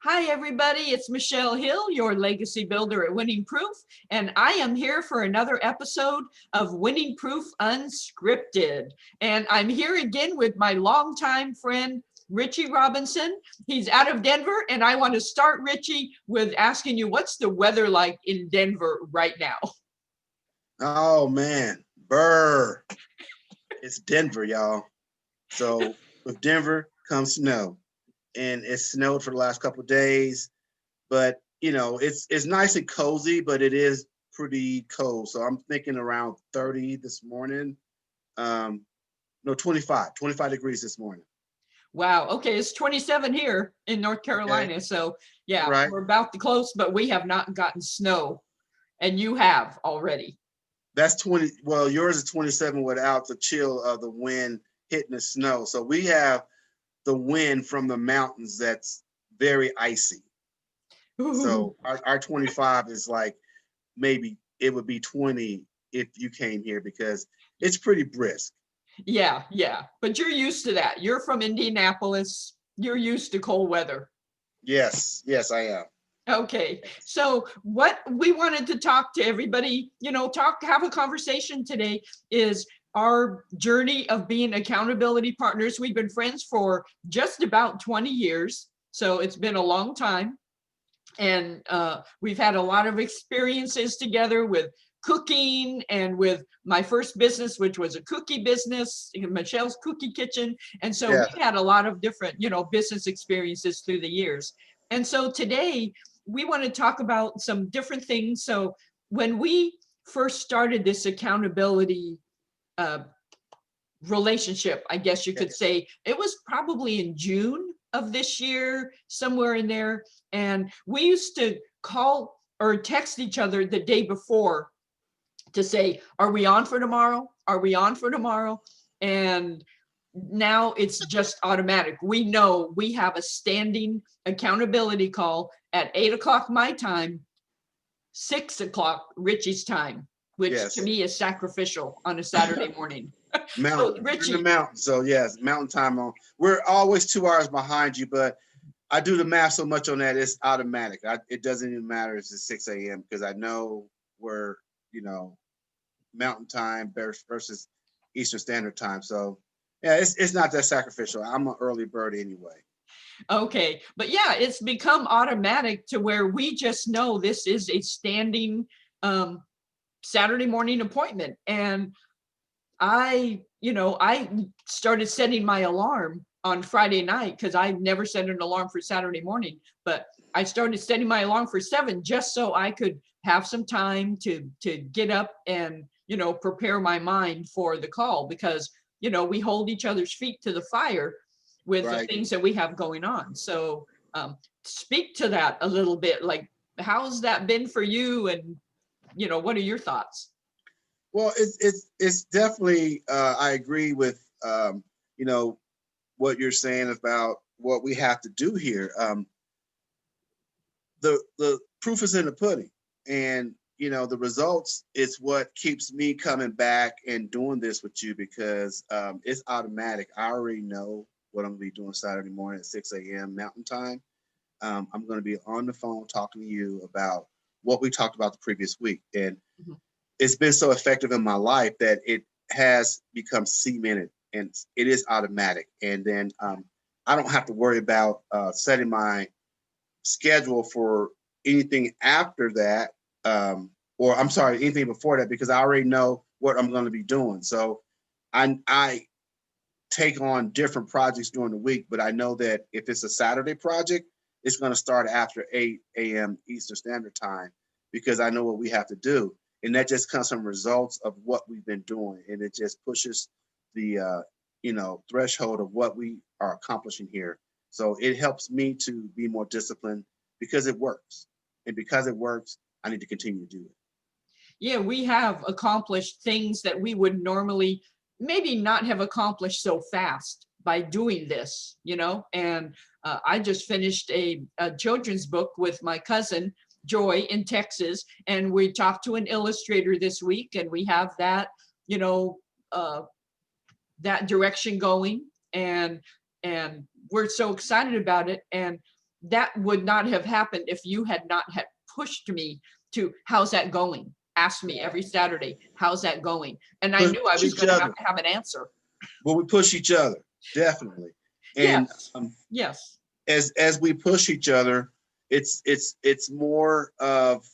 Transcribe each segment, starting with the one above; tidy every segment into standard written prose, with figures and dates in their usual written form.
Hi, everybody. It's Michelle Hill, your legacy builder at Winning Proof, and I am here for another episode of Winning Proof Unscripted. And I'm here again with my longtime friend, Richie Robinson. He's out of Denver, and I want to start, Richie, with asking you, what's the weather like in Denver right now? Oh man, Burr. It's Denver, y'all. So with Denver comes snow. And it snowed for the last couple of days. But it's nice and cozy, but it is pretty cold. So I'm thinking around 30 this morning. No, 25 degrees this morning. Wow. Okay. It's 27 here in North Okay. Carolina. So, yeah, Right. we're about to close, but we have not gotten snow, and you have already. That's 20. Well, yours is 27 without the chill of the wind hitting the snow. So we have the wind from the mountains that's very icy. Ooh. So our 25 is like maybe it would be 20 if you came here because it's pretty brisk. Yeah, yeah. But you're used to that. You're from Indianapolis. You're used to cold weather. Yes, I am. Okay. So what we wanted to talk to everybody, have a conversation today is our journey of being accountability partners. We've been friends for just about 20 years. So it's been a long time. And we've had a lot of experiences together with cooking and with my first business, which was a cookie business, Michelle's Cookie Kitchen. And so Yeah. we've had a lot of different, business experiences through the years. And so today we want to talk about some different things. So when we first started this accountability uh, relationship, I guess you could say, it was probably in June of this year, somewhere in there. And we used to call or text each other the day before to say, are we on for tomorrow? Are we on for tomorrow? And now it's just automatic. We know we have a standing accountability call at 8 o'clock my time, 6 o'clock Richie's time, which to Yes. me is sacrificial on a Saturday morning. So Mountain. We're in the Richie, mountain. So yes, mountain time on. We're always 2 hours behind you, but I do the math so much on that it's automatic. It doesn't even matter if it's 6 a.m. because I know we're, you know, mountain time versus Eastern Standard Time. So yeah, it's not that sacrificial. I'm an early bird anyway. okay, but yeah, it's become automatic to where we just know this is a standing um, Saturday morning appointment. And I started setting my alarm on Friday night because I never set an alarm for Saturday morning, but I started setting my alarm for 7 just so I could have some time to get up and, prepare my mind for the call because, we hold each other's feet to the fire with the Right. things that we have going on. So speak to that a little bit. Like, how's that been for you? And, what are your thoughts? Well, it's definitely. I agree with you know what you're saying about what we have to do here. The proof is in the pudding, and the results is what keeps me coming back and doing this with you because it's automatic. I already know what I'm gonna be doing Saturday morning at 6 a.m. Mountain Time. I'm going to be on the phone talking to you about what we talked about the previous week, and Mhm. it's been so effective in my life that it has become cemented and it is automatic. And then I don't have to worry about setting my schedule for anything after that, or I'm sorry, anything before that, because I already know what I'm going to be doing. So I take on different projects during the week, but I know that if it's a Saturday project, it's going to start after 8 a.m. Eastern Standard Time because I know what we have to do. And that just comes from results of what we've been doing. And it just pushes the, threshold of what we are accomplishing here. So it helps me to be more disciplined because it works. And because it works, I need to continue to do it. Yeah, we have accomplished things that we would normally maybe not have accomplished so fast by doing this, And I just finished a children's book with my cousin Joy in Texas, and we talked to an illustrator this week, and we have that, you know, uh, that direction going, and we're so excited about it. And that would not have happened if you had not had pushed me to, how's that going? Ask me every Saturday, how's that going? And I knew I Push was each going to other. have an answer. Well, we push each other, definitely. And Yes, yes, as we push each other, it's more of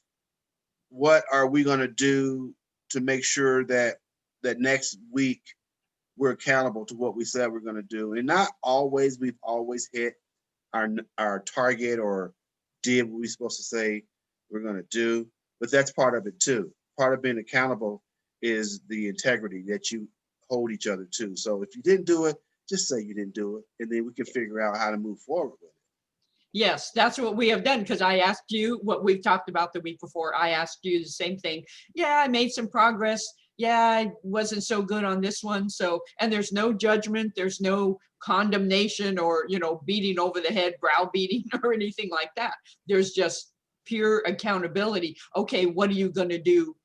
what are we going to do to make sure that next week we're accountable to what we said we're going to do. And not always we've always hit our target or did what we're supposed to say we're going to do, but that's part of it too. Part of being accountable is the integrity that you hold each other to. So if you didn't do it, just say you didn't do it, and then we can figure out how to move forward with it. yes, that's what we have done. Because I asked you what we've talked about the week before. I asked you the same thing. Yeah, I made some progress. Yeah, I wasn't so good on this one. So, and there's no judgment, there's no condemnation or, beating over the head, browbeating or anything like that. There's just pure accountability. Okay, what are you going to do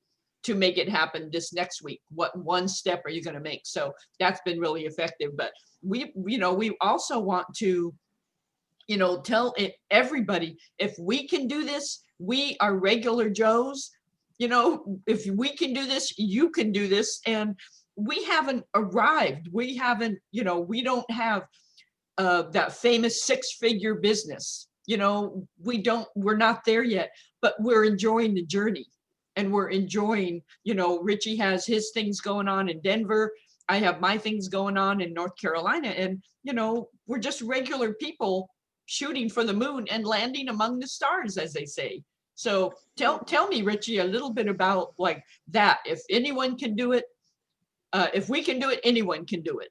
to make it happen this next week? What one step are you going to make? So that's been really effective. But we also want to, tell everybody, if we can do this, we are regular Joes. If we can do this, you can do this. And we haven't arrived. We haven't, we don't have that famous six-figure business. We're not there yet, but we're enjoying the journey. And we're enjoying, Richie has his things going on in Denver. I have my things going on in North Carolina. And, we're just regular people shooting for the moon and landing among the stars, as they say. So tell me, Richie, a little bit about like that. If anyone can do it, if we can do it, anyone can do it.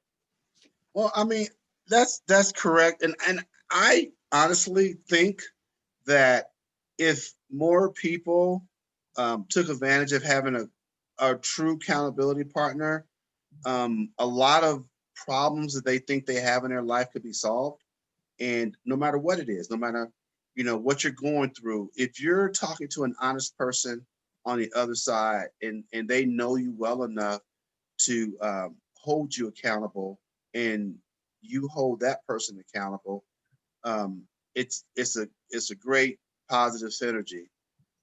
Well, I mean, that's correct. And I honestly think that if more people took advantage of having a true accountability partner, a lot of problems that they think they have in their life could be solved. And no matter what it is, no matter what you're going through, if you're talking to an honest person on the other side and they know you well enough to hold you accountable, and you hold that person accountable, um, it's a great positive synergy.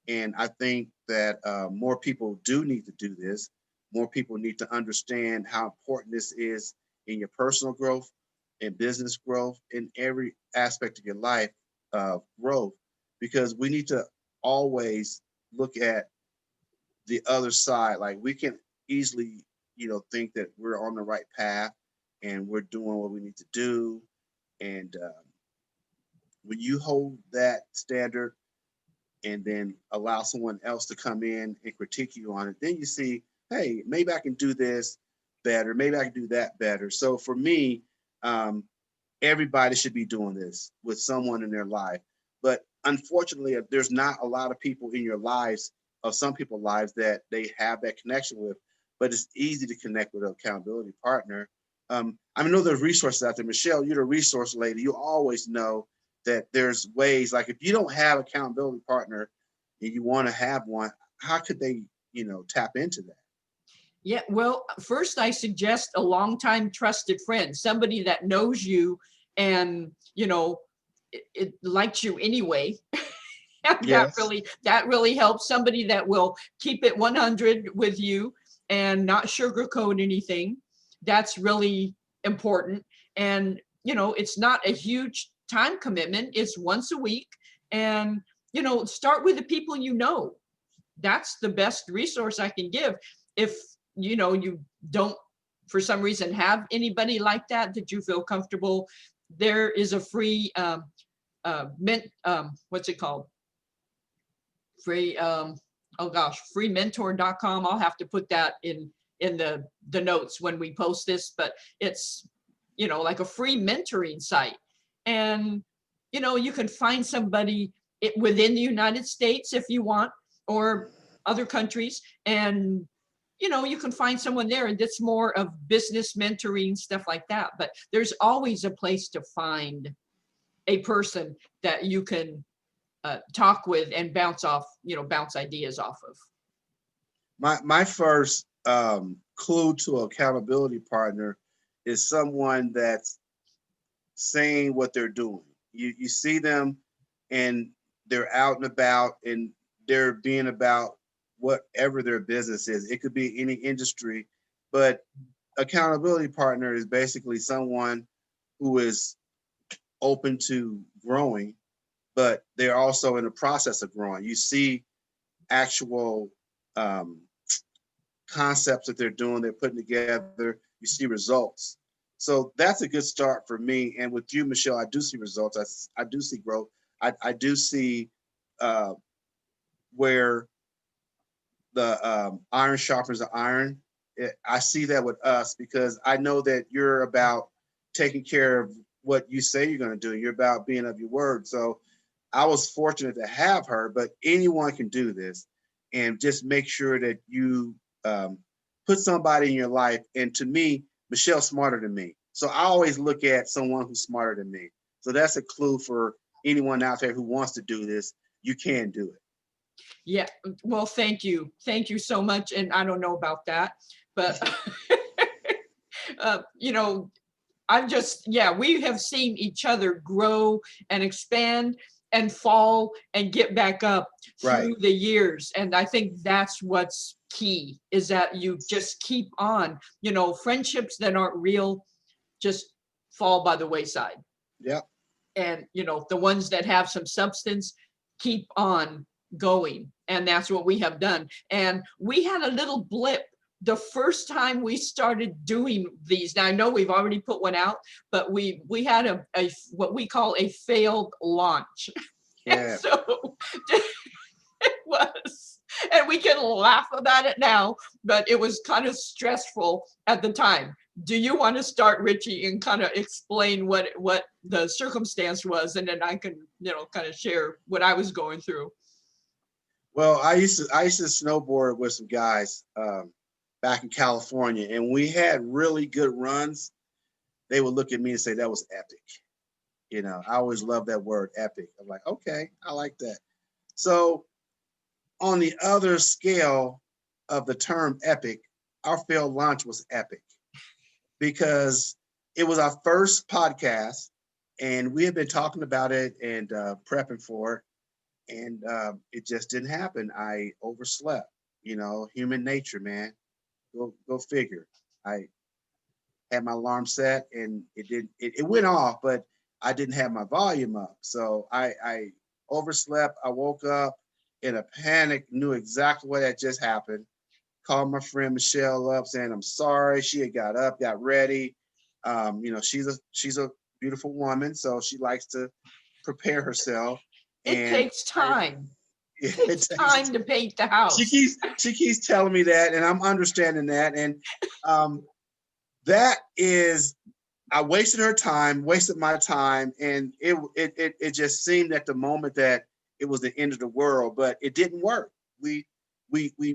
And I think that more people do need to do this. More people need to understand how important this is in your personal growth, in business growth, in every aspect of your life growth, because we need to always look at the other side. Like we can easily, think that we're on the right path and we're doing what we need to do. And when you hold that standard and then allow someone else to come in and critique you on it, then you see, hey, maybe I can do this better. Maybe I can do that better. So for me, um, everybody should be doing this with someone in their life. But unfortunately, there's not a lot of people in your lives, of some people's lives, that they have that connection with. But it's easy to connect with an accountability partner. I know there's resources out there. Michelle, you're the resource lady. You always know that there's ways. Like if you don't have an accountability partner and you want to have one, how could they, tap into that? Yeah, well, first I suggest a longtime trusted friend, somebody that knows you and, it likes you anyway. That Yes. really helps. Somebody that will keep it 100 with you and not sugarcoat anything. That's really important. And, it's not a huge time commitment. It's once a week. And, start with the people you know. That's the best resource I can give. If you don't for some reason have anybody like that you feel comfortable, there is a free what's it called, free oh gosh, freementor.com. I'll have to put that in the notes when we post this, but it's like a free mentoring site. And you can find somebody within the United States if you want, or other countries, and you can find someone there, and it's more of business mentoring, stuff like that. But there's always a place to find a person that you can talk with and bounce ideas off of. My first clue to accountability partner is someone that's saying what they're doing. You see them and they're out and about and they're being about whatever their business is. It could be any industry, but accountability partner is basically someone who is open to growing, but they're also in the process of growing. You see actual um, concepts that they're doing, they're putting together, you see results. So that's a good start for me. And with you, Michelle, I do see results. I do see growth. I do see uh, where the iron sharpens the iron. I see that with us because I know that you're about taking care of what you say you're going to do. You're about being of your word. So I was fortunate to have her, but anyone can do this. And just make sure that you put somebody in your life. And to me, Michelle's smarter than me. So I always look at someone who's smarter than me. So that's a clue for anyone out there who wants to do this. You can do it. Yeah, well, thank you. Thank you so much. And I don't know about that, but, you know, yeah, we have seen each other grow and expand and fall and get back up Right. through the years. And I think that's what's key, is that you just keep on, you know, friendships that aren't real just fall by the wayside. Yep. And, you know, the ones that have some substance keep on going. And that's what we have done. And we had a little blip the first time we started doing these. Now I know we've already put one out, but we had a what we call a failed launch. Yeah. And so it was, and we can laugh about it now, but it was kind of stressful at the time. Do you want to start, Richie, and kind of explain what the circumstance was, and then I can, you know, kind of share what I was going through. Well, I used to snowboard with some guys back in California, and we had really good runs. They would look at me and say that was epic. You know, I always love that word, epic. I'm like, okay, I like that. So on the other scale of the term epic, our failed launch was epic because it was our first podcast, and we had been talking about it and prepping for it. And it just didn't happen. I overslept. You know, human nature, man. Go figure. I had my alarm set, and it didn't. It went off, but I didn't have my volume up. So I overslept. I woke up in a panic. Knew exactly what had just happened. Called my friend Michelle up, saying I'm sorry. She had got up, got ready. You know, she's a beautiful woman, so she likes to prepare herself. It takes time. It takes time to paint the house. She keeps telling me that, and I'm understanding that. And that is, I wasted her time, wasted my time, and it just seemed at the moment that it was the end of the world, but it didn't work. We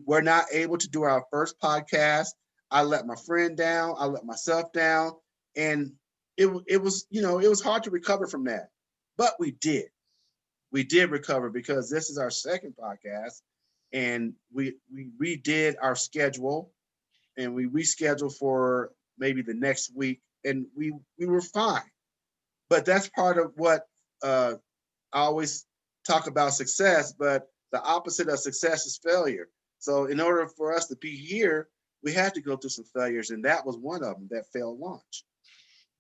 were not able to do our first podcast. I let my friend down. I let myself down, and it was, you know, it was hard to recover from that, but we did. We did recover because this is our second podcast, and we redid our schedule, and we rescheduled for maybe the next week, and we were fine. But that's part of what I always talk about success, but the opposite of success is failure. So in order for us to be here, we had to go through some failures, and that was one of them, that failed launch.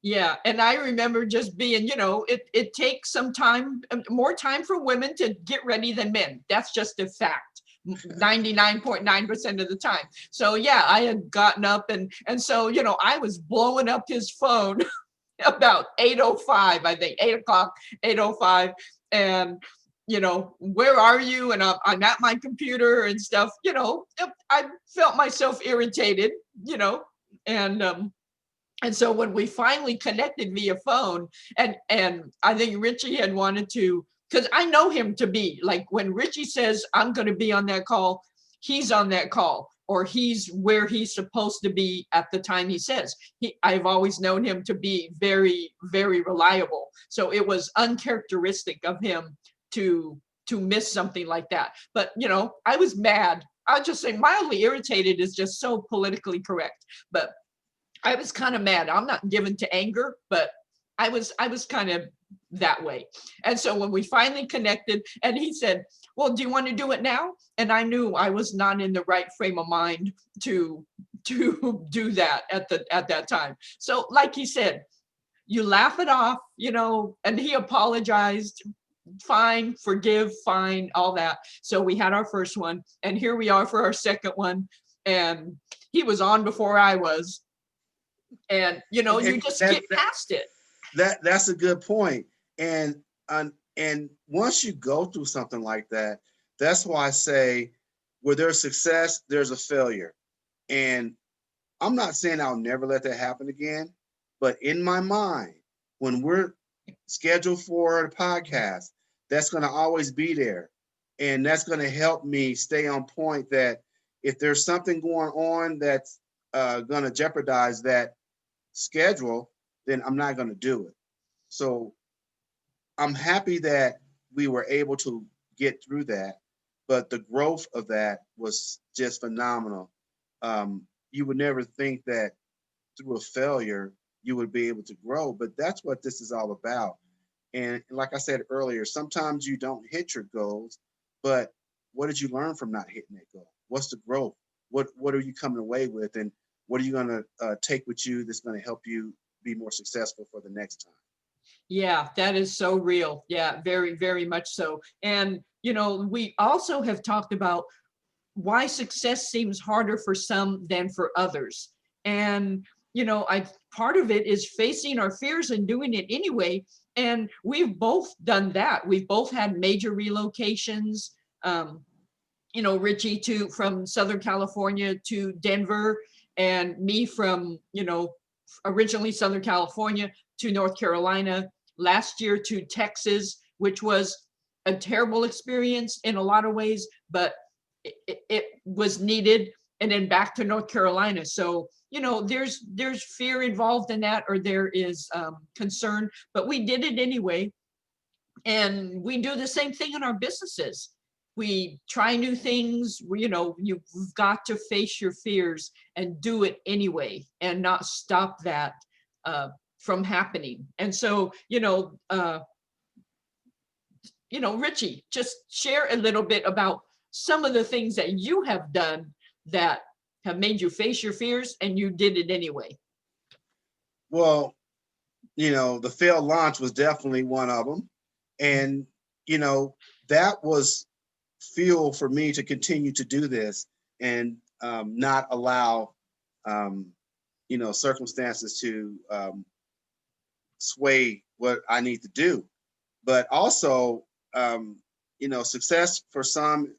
Yeah, and I remember just being, you know, it takes some time, more time for women to get ready than men. That's just a fact, 99.9% of the time. So yeah, I had gotten up, and so, you know, I was blowing up his phone about 8:05, I think, 8 o'clock, 8:05, and, you know, where are you? And I'm at my computer and stuff. You know, I felt myself irritated, you know, and so when we finally connected via phone, and I think Richie had wanted to, because I know him to be like, when Richie says I'm going to be on that call, he's on that call, or he's where he's supposed to be at the time he says. I've always known him to be very, very reliable. So it was uncharacteristic of him to miss something like that. But, you know, I was mad. I'll just say mildly irritated is just so politically correct. But I was kind of mad. I'm not given to anger, but I was kind of that way. And so when we finally connected and he said, well, do you want to do it now? And I knew I was not in the right frame of mind to do that at that time. So like he said, you laugh it off, and he apologized, fine, forgive, fine, all that. So we had our first one, and here we are for our second one. And he was on before I was. And you just get past it. That's a good point. And and once you go through something like that, that's why I say where there's success, there's a failure. And I'm not saying I'll never let that happen again, but in my mind, when we're scheduled for the podcast, that's going to always be there. And that's going to help me stay on point that if there's something going on that's going to jeopardize that schedule, then I'm not going to do it. So I'm happy that we were able to get through that, but the growth of that was just phenomenal. You would never think that through a failure you would be able to grow, but that's what this is all about. And like I said earlier, sometimes you don't hit your goals, but what did you learn from not hitting that goal? What's the growth? What are you coming away with, and what are you going to take with you that's going to help you be more successful for the next time? Yeah, that is so real. Yeah, very, very much so. And, we also have talked about why success seems harder for some than for others. And, I part of it is facing our fears and doing it anyway. And we've both done that. We've both had major relocations. Richie from Southern California to Denver, and me from, originally Southern California to North Carolina, last year to Texas, which was a terrible experience in a lot of ways, but it was needed. And then back to North Carolina. So, there's fear involved in that, or there is concern, but we did it anyway. And we do the same thing in our businesses. We try new things. You've got to face your fears and do it anyway, and not stop that from happening. And so, Richie, just share a little bit about some of the things that you have done that have made you face your fears, and you did it anyway. Well, the failed launch was definitely one of them. And, that was fuel for me to continue to do this and not allow, circumstances to sway what I need to do. But also, success for some,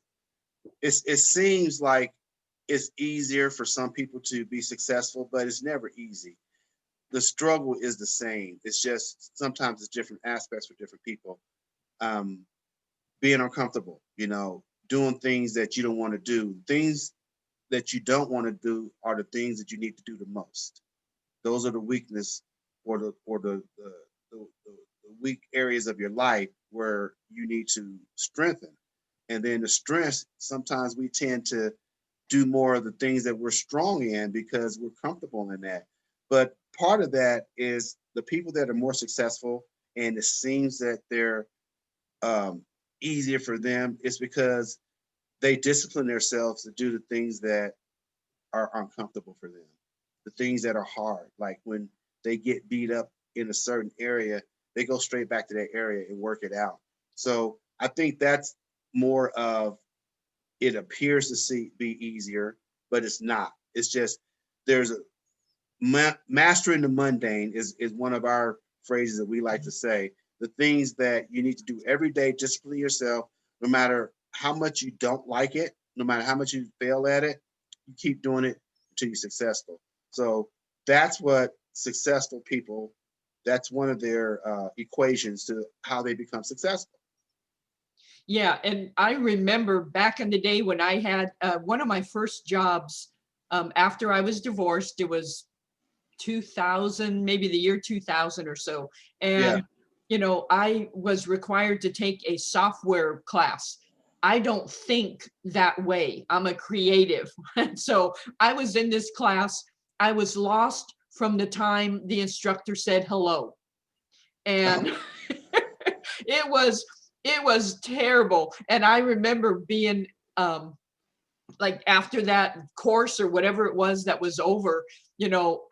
it seems like it's easier for some people to be successful, but it's never easy. The struggle is the same. It's just sometimes it's different aspects for different people. Being uncomfortable, doing things that you don't want to do. Things that you don't want to do are the things that you need to do the most. Those are the weakness or the weak areas of your life where you need to strengthen. And then the strengths, sometimes we tend to do more of the things that we're strong in because we're comfortable in that. But part of that is the people that are more successful and it seems that they're easier for them, it's because they discipline themselves to do the things that are uncomfortable for them, the things that are hard. Like when they get beat up in a certain area, they go straight back to that area and work it out. So I think that's more of, it appears to be easier, but it's not. It's just there's a mastering the mundane is one of our phrases that we like to say. The things that you need to do every day, discipline yourself, no matter how much you don't like it, no matter how much you fail at it, you keep doing it until you're successful. So that's what successful people, that's one of their equations to how they become successful. Yeah, and I remember back in the day when I had one of my first jobs after I was divorced. It was 2000, maybe the year 2000 or so. Yeah. And, I was required to take a software class. I don't think that way. I'm a creative. And so I was in this class. I was lost from the time the instructor said hello. And it was terrible. And I remember being like after that course or whatever it was that was over,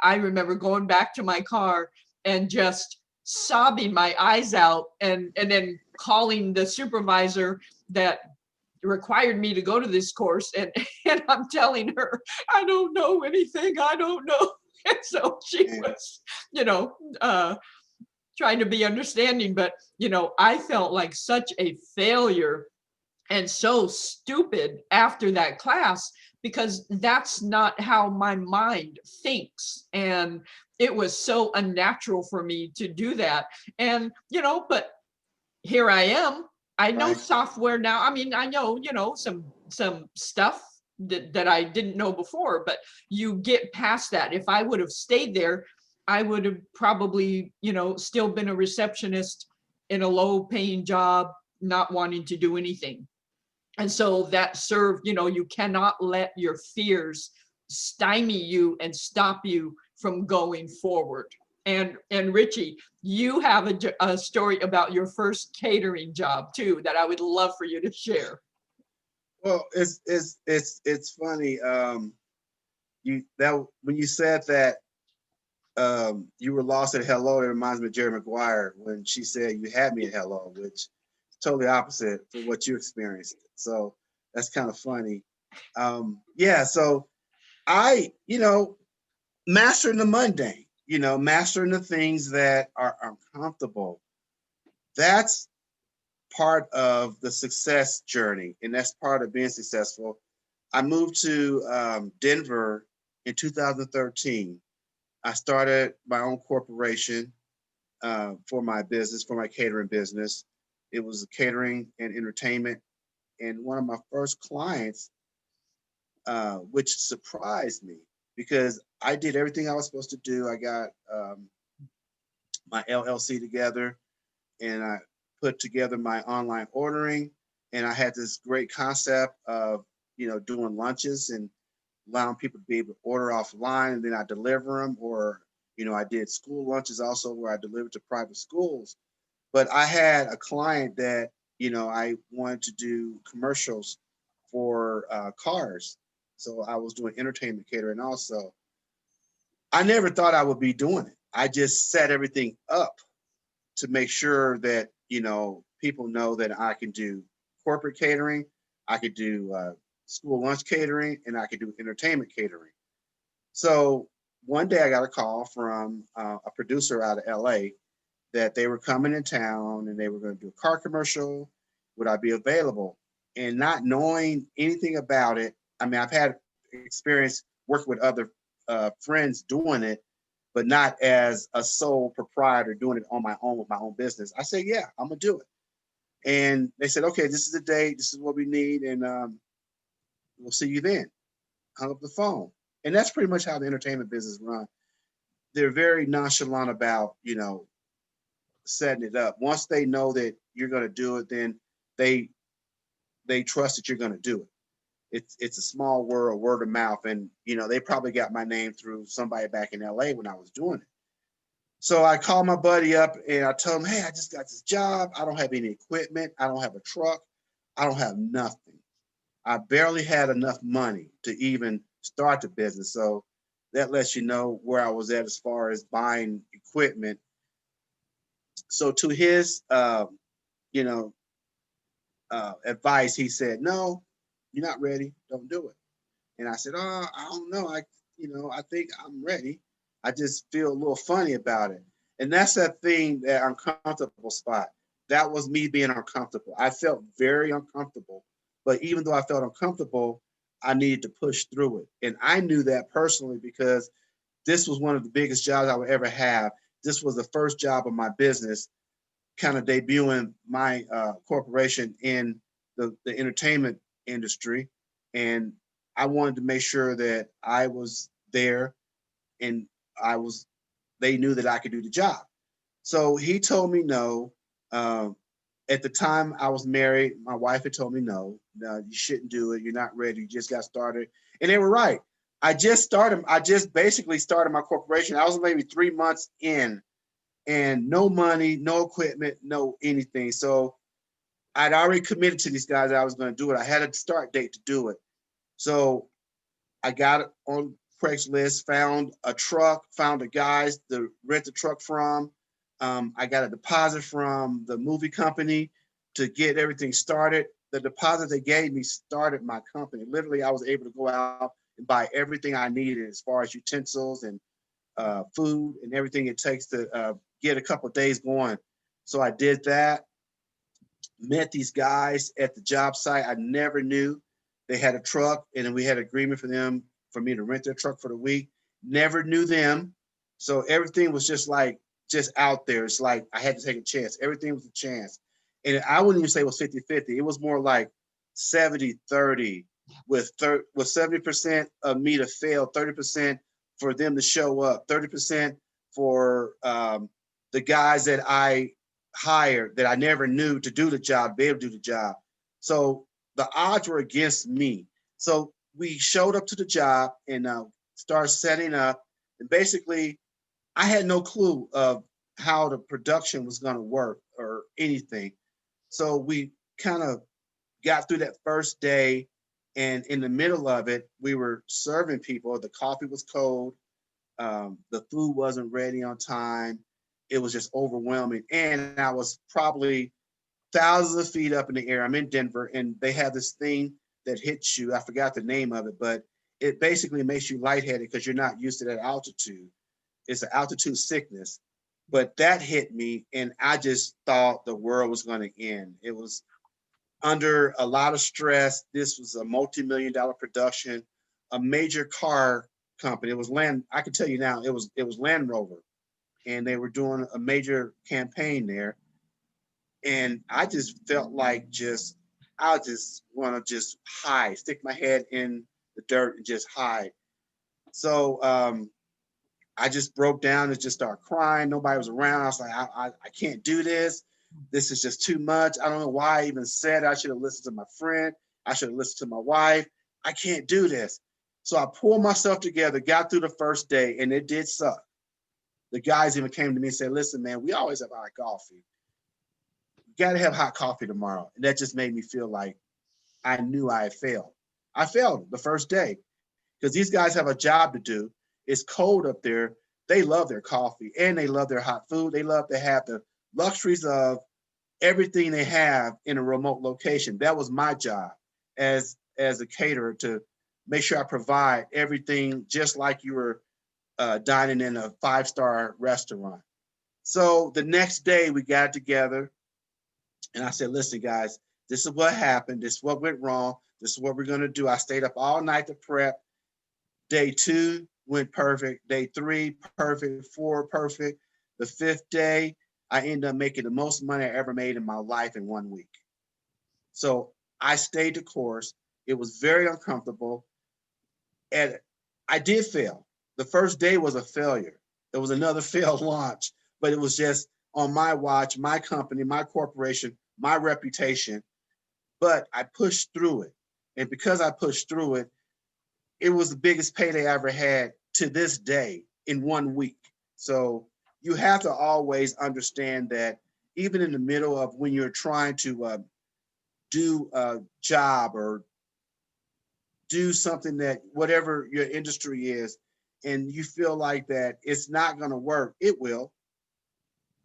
I remember going back to my car and just sobbing my eyes out, and then calling the supervisor that required me to go to this course, and and I'm telling her, I don't know anything, I don't know. And so she And was, you know, uh, trying to be understanding, but I felt like such a failure and so stupid after that class, because that's not how my mind thinks, and it was so unnatural for me to do that. And but here I am. I know right. software now. I mean, I know, some stuff that I didn't know before, but you get past that. If I would have stayed there, I would have probably, still been a receptionist in a low paying job, not wanting to do anything. And so that served, you cannot let your fears stymie you and stop you from going forward. And Richie, you have a story about your first catering job too that I would love for you to share. Well, it's funny. You that when you said that you were lost at hello, it reminds me of Jerry Maguire when she said you had me at hello, which is totally opposite for what you experienced. So that's kind of funny. Yeah, so I, mastering the mundane, mastering the things that are uncomfortable. That's part of the success journey, and that's part of being successful. I moved to Denver in 2013. I started my own corporation for my business, for my catering business. It was catering and entertainment. And one of my first clients, which surprised me because I did everything I was supposed to do. I got my LLC together, and I put together my online ordering. And I had this great concept of, doing lunches and allowing people to be able to order offline, and then I deliver them. Or, I did school lunches also where I delivered to private schools. But I had a client that, I wanted to do commercials for cars. So I was doing entertainment catering also. I never thought I would be doing it. I just set everything up to make sure that, people know that I can do corporate catering, I could do school lunch catering, and I could do entertainment catering. So one day I got a call from a producer out of LA that they were coming in town and they were going to do a car commercial. Would I be available? And not knowing anything about it, I mean, I've had experience working with other friends doing it, but not as a sole proprietor doing it on my own with my own business. I said, yeah, I'm gonna do it. And they said, okay, this is the date, this is what we need, and we'll see you then. Hung up the phone. And that's pretty much how the entertainment business run. They're very nonchalant about, setting it up. Once they know that you're going to do it, then they trust that you're going to do it. It's a small world, word of mouth, and they probably got my name through somebody back in LA when I was doing it. So I called my buddy up and I told him, hey, I just got this job. I don't have any equipment. I don't have a truck. I don't have nothing. I barely had enough money to even start the business. So that lets you know where I was at as far as buying equipment. So to his, you know, advice, he said, "No, you're not ready. Don't do it." And I said, "Oh, I don't know. I think I'm ready. I just feel a little funny about it." And that's that thing, that uncomfortable spot. That was me being uncomfortable. I felt very uncomfortable, but even though I felt uncomfortable, I needed to push through it. And I knew that personally because this was one of the biggest jobs I would ever have. This was the first job of my business, kind of debuting my corporation in the entertainment industry. And I wanted to make sure that I was there and they knew that I could do the job. So he told me no. Um, at the time I was married, my wife had told me no, no, you shouldn't do it. You're not ready. You just got started. And they were right. I just basically started my corporation. I was maybe 3 months in and no money, no equipment, no anything. So I'd already committed to these guys that I was going to do it. I had a start date to do it. So I got it on Craigslist, found a truck, found the guys to rent the truck from. I got a deposit from the movie company to get everything started. The deposit they gave me started my company. Literally, I was able to go out and buy everything I needed as far as utensils and food and everything it takes to get a couple of days going. So I did that, met these guys at the job site. I never knew they had a truck, and then we had an agreement for them for me to rent their truck for the week. Never knew them. So everything was just out there. It's like I had to take a chance. Everything was a chance. And I wouldn't even say it was 50-50. It was more like 70-30 with 70% of me to fail, 30% for them to show up, 30% for the guys that I hired that I never knew to do the job, be able to do the job. So the odds were against me. So we showed up to the job and started setting up. And basically, I had no clue of how the production was going to work or anything. So we kind of got through that first day. And in the middle of it, we were serving people. The coffee was cold. The food wasn't ready on time. It was just overwhelming. And I was probably thousands of feet up in the air. I'm in Denver, and they have this thing that hits you. I forgot the name of it, but it basically makes you lightheaded because you're not used to that altitude. It's an altitude sickness. But that hit me, and I just thought the world was going to end. It was under a lot of stress. This was a multi-million-dollar production, a major car company. It was Land. I can tell you now, it was Land Rover, and they were doing a major campaign there. And I just felt like I just want to just hide, stick my head in the dirt and just hide. So I just broke down and just started crying. Nobody was around. I was like, I can't do this. This is just too much. I don't know why I even said I should have listened to my friend. I should have listened to my wife. I can't do this. So I pulled myself together, got through the first day, and it did suck. The guys even came to me and said, listen, man, we always have hot coffee. You got to have hot coffee tomorrow. And that just made me feel like I knew I had failed. I failed the first day because these guys have a job to do. It's cold up there. They love their coffee and they love their hot food. They love to have the luxuries of everything they have in a remote location. That was my job as a caterer, to make sure I provide everything just like you were dining in a 5-star restaurant. So the next day we got together and I said, listen, guys, this is what happened. This is what went wrong. This is what we're going to do. I stayed up all night to prep. Day 2 went perfect. Day 3, perfect. 4, perfect. The 5th day, I ended up making the most money I ever made in my life in 1 week. So I stayed the course. It was very uncomfortable. And I did fail. The first day was a failure. There was another failed launch, but it was just on my watch, my company, my corporation, my reputation. But I pushed through it. And because I pushed through it, it was the biggest payday I ever had to this day in 1 week. So you have to always understand that even in the middle of when you're trying to do a job or do something that whatever your industry is, and you feel like that it's not going to work, it will.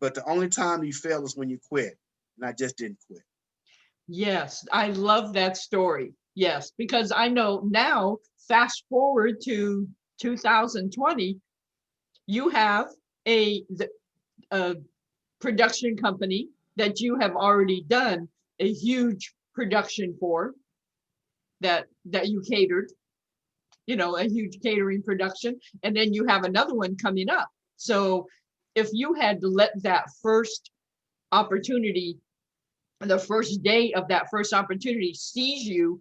But the only time you fail is when you quit. And I just didn't quit. Yes, I love that story. Yes, because I know now, fast forward to 2020, you have a production company that you have already done a huge production for, that you catered, a huge catering production, and then you have another one coming up. So if you had to let that first opportunity, the first day of that first opportunity seize you,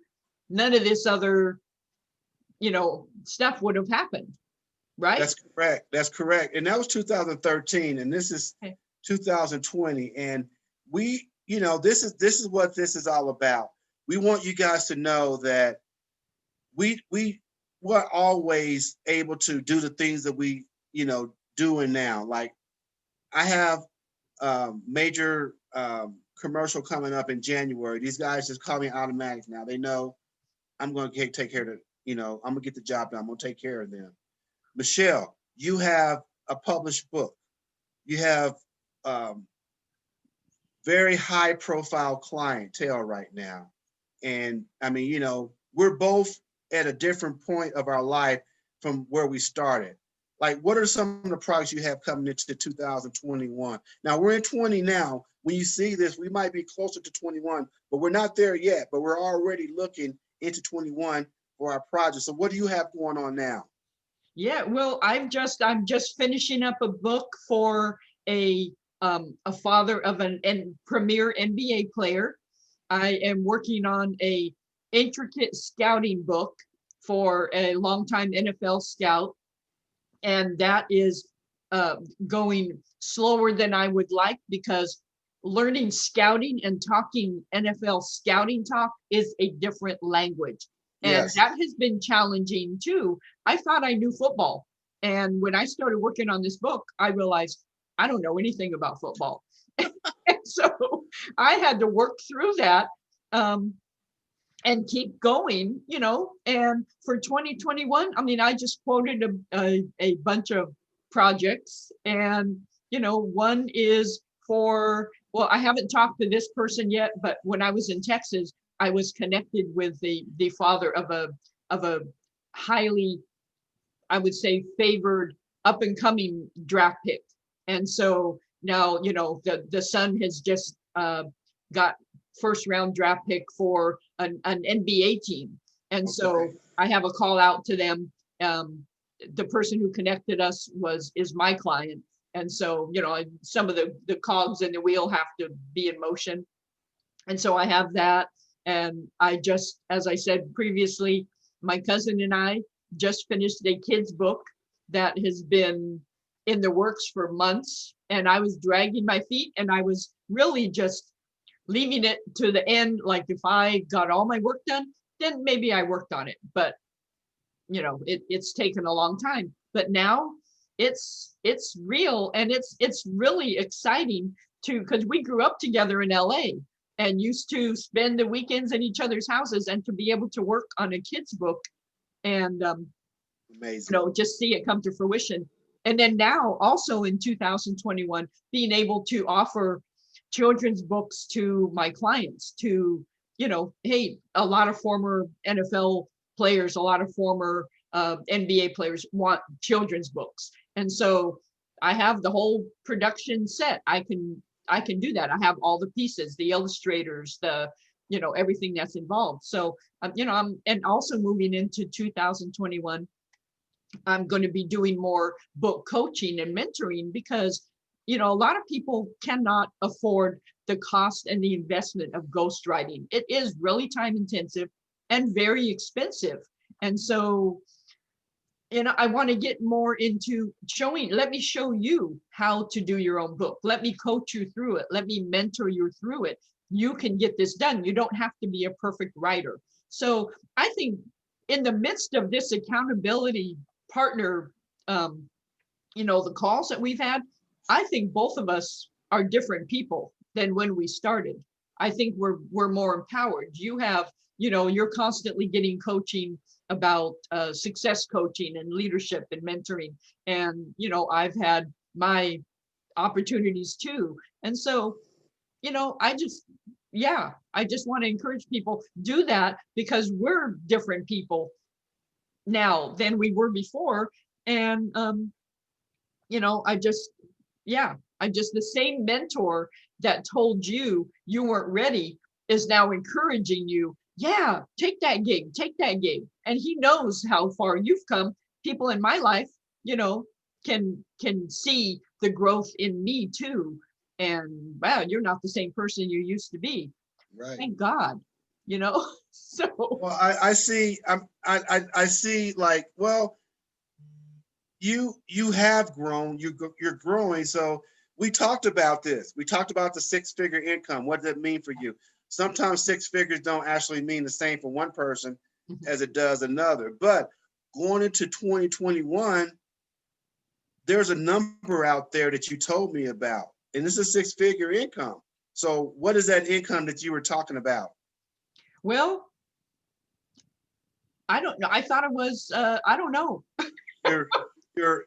none of this other, stuff would have happened, right? That's correct. That's correct. And that was 2013, and this is 2020. And we, this is what this is all about. We want you guys to know that we were always able to do the things that we, doing now. Like I have major commercial coming up in January. These guys just call me automatic now. They know I'm going to take care of it. You know, I'm going to get the job done. I'm going to take care of them. Michelle, you have a published book. You have um, very high profile clientele right now. And I mean, you know, we're both at a different point of our life from where we started. Like, what are some of the products you have coming into 2021? Now, we're in 20 now. When you see this, we might be closer to 21, but we're not there yet. But we're already looking into 21 for our project. So what do you have going on now? Yeah, well, I'm just finishing up a book for a father of an premier NBA player. I am working on a intricate scouting book for a longtime NFL scout, and that is going slower than I would like because learning scouting and talking NFL scouting talk is a different language. And Yes. that has been challenging too. I thought I knew football. And when I started working on this book, I realized I don't know anything about football. And so I had to work through that um, and keep going, you know. And for 2021, I mean, I just quoted a bunch of projects. And, you know, one is for, well, I haven't talked to this person yet, but when I was in Texas, I was connected with the father of a highly, I would say, favored up and coming draft pick. And so now, you know, the son has just got first round draft pick for an NBA team. And Okay. so I have a call out to them. The person who connected us is my client. And so, you know, some of the cogs in the wheel have to be in motion. And so I have that. And I just, as I said previously, my cousin and I just finished a kid's book that has been in the works for months. And I was dragging my feet and I was really just leaving it to the end. Like if I got all my work done, then maybe I worked on it. But you know, it's taken a long time. But now it's real and it's really exciting to because we grew up together in LA and used to spend the weekends in each other's houses and to be able to work on a kid's book and you Amazing. know, just see it come to fruition. And then now also in 2021, being able to offer children's books to my clients to, you know, hey, a lot of former NFL players, a lot of former NBA players want children's books. And so I have the whole production set. I can do that. I have all the pieces, the illustrators, the, you know, everything that's involved. So, you know, and also moving into 2021, I'm going to be doing more book coaching and mentoring because, you know, a lot of people cannot afford the cost and the investment of ghostwriting. It is really time intensive and very expensive. And so, you know, I want to get more into showing, let me show you how to do your own book. Let me coach you through it. Let me mentor you through it. You can get this done. You don't have to be a perfect writer. So I think in the midst of this accountability partner, um, you know, the calls that we've had, I think both of us are different people than when we started. I think we're more empowered. You have, you know, you're constantly getting coaching about success coaching and leadership and mentoring. And, you know, I've had my opportunities too. And so, you know, yeah, I just want to encourage people do that because we're different people now than we were before. And, you know, yeah, I just, the same mentor that told you you weren't ready is now encouraging you. Yeah, take that gig. And he knows how far you've come. People in my life, you know, can see the growth in me too. And wow, you're not the same person you used to be. Right. Thank God, you know. So Well, I see. I see. Like, well, you have grown. You're growing. So we talked about this. We talked about the six-figure income. What does it mean for you? Sometimes six figures don't actually mean the same for one person mhm, as it does another. But going into 2021, there's a number out there that you told me about, and this is six-figure income. So what is that income that you were talking about? Well, I don't know. I thought it was, I don't know. Your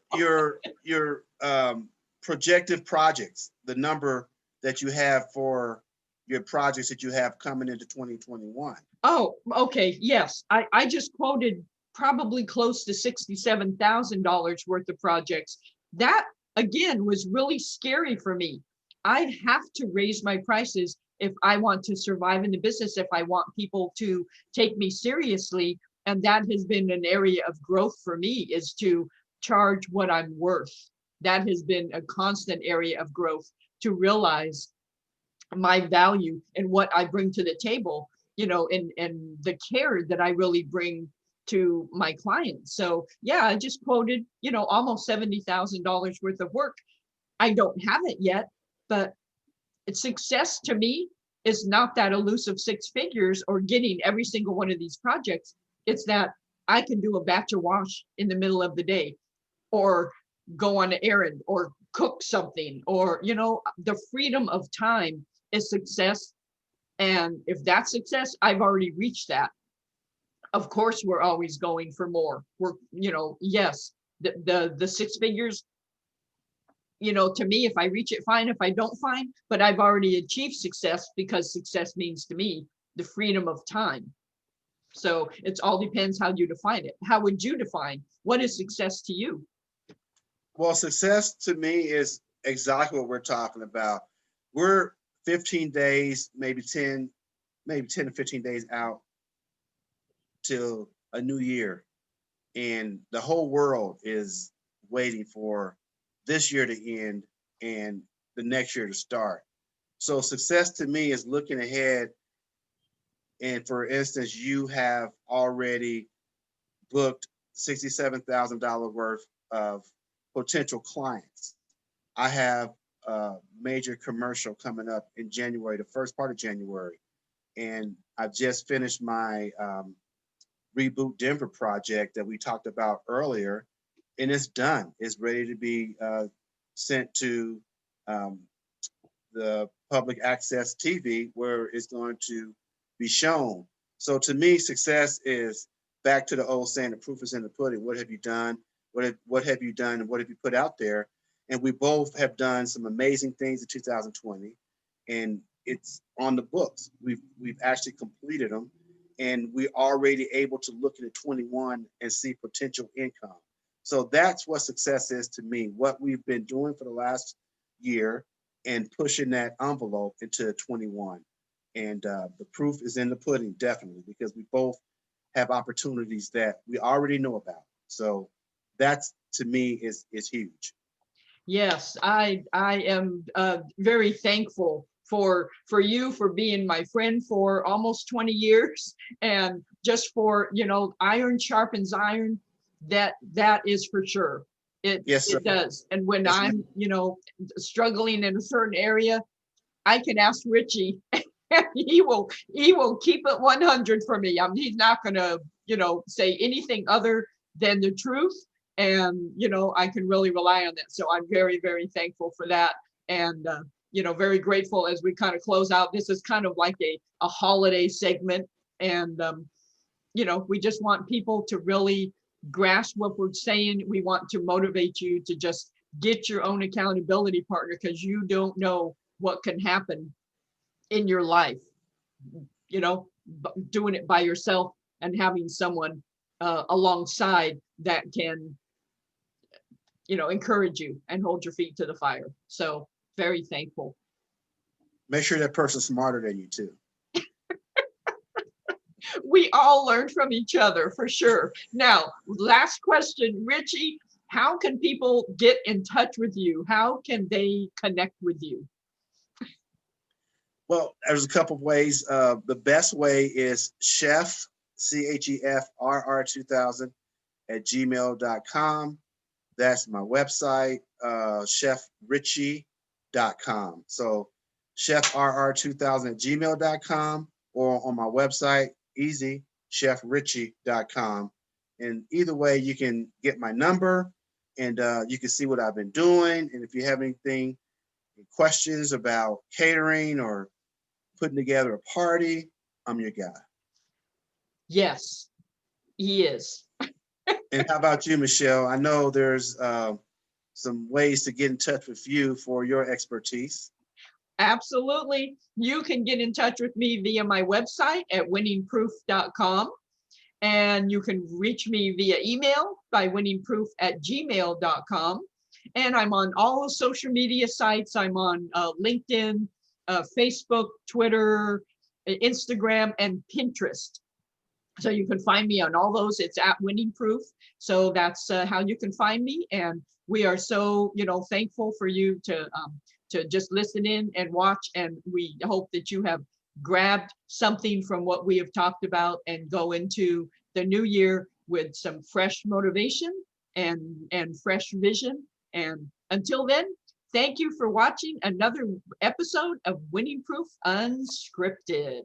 projected projects, the number that you have for your projects that you have coming into 2021. Oh, okay. Yes. I just quoted probably close to $67,000 worth of projects. That again was really scary for me. I'd have to raise my prices if I want to survive in the business, if I want people to take me seriously. And that has been an area of growth for me, is to charge what I'm worth. That has been a constant area of growth, to realize my value and what I bring to the table, and the care that I really bring to my clients. So yeah, I just quoted, almost $70,000 worth of work. I don't have it yet, but success to me is not that elusive six figures or getting every single one of these projects. It's that I can do a batch of wash in the middle of the day, or go on an errand, or cook something, or, the freedom of time is success. And if that's success, I've already reached that. Of course, we're always going for more. We're, yes, the six figures, to me, if I reach it, fine. If I don't, fine. But I've already achieved success, because success means to me the freedom of time. So it all depends how you define it. How would you define what is success to you? Well, success to me is exactly what we're talking about. We're 15 days, maybe 10 to 15 days out till a new year. And the whole world is waiting for this year to end and the next year to start. So success to me is looking ahead. And for instance, you have already booked $67,000 worth of potential clients. I have a major commercial coming up in January, the first part of January. And I've just finished my Reboot Denver project that we talked about earlier, and it's done. It's ready to be sent to the public access TV, where it's going to be shown. So to me, success is back to the old saying, the proof is in the pudding. What have you done? What have you done, and what have you put out there? And we both have done some amazing things in 2020, and it's on the books. We've actually completed them, and we're already able to look into 21 and see potential income. So that's what success is to me. What we've been doing for the last year and pushing that envelope into 21. And the proof is in the pudding, definitely, because we both have opportunities that we already know about. So that's, to me, is huge. Yes, I am very thankful for you, for being my friend for almost 20 years, and just for, iron sharpens iron. That is for sure. Yes, sir. It does. And when Yes, I'm, struggling in a certain area, I can ask Richie, and he will keep it 100 for me. He's not gonna, say anything other than the truth. And, I can really rely on that. So I'm very, very thankful for that. And, very grateful as we kind of close out. This is kind of like a holiday segment. And, we just want people to really grasp what we're saying. We want to motivate you to just get your own accountability partner, because you don't know what can happen in your life, doing it by yourself and having someone alongside that can, encourage you and hold your feet to the fire. So very thankful. Make sure that person's smarter than you too. We all learn from each other for sure. Now, last question, Richie, how can people get in touch with you? How can they connect with you? Well, there's a couple of ways. The best way is chef, CHEFRR 2000 at gmail.com. That's my website, chefrichie.com. So chefrr2000 at gmail.com, or on my website, easy, chefrichie.com. And either way, you can get my number. and you can see what I've been doing. And if you have anything, questions about catering or putting together a party, I'm your guy. Yes, he is. And how about you, Michelle? I know there's some ways to get in touch with you for your expertise. Absolutely. You can get in touch with me via my website at winningproof.com. And you can reach me via email by winningproof@gmail.com. And I'm on all the social media sites. I'm on LinkedIn, Facebook, Twitter, Instagram, and Pinterest. So you can find me on all those. It's at Winning Proof. So that's how you can find me. And we are so, thankful for you to just listen in and watch. And we hope that you have grabbed something from what we have talked about and go into the new year with some fresh motivation and fresh vision. And until then, thank you for watching another episode of Winning Proof Unscripted.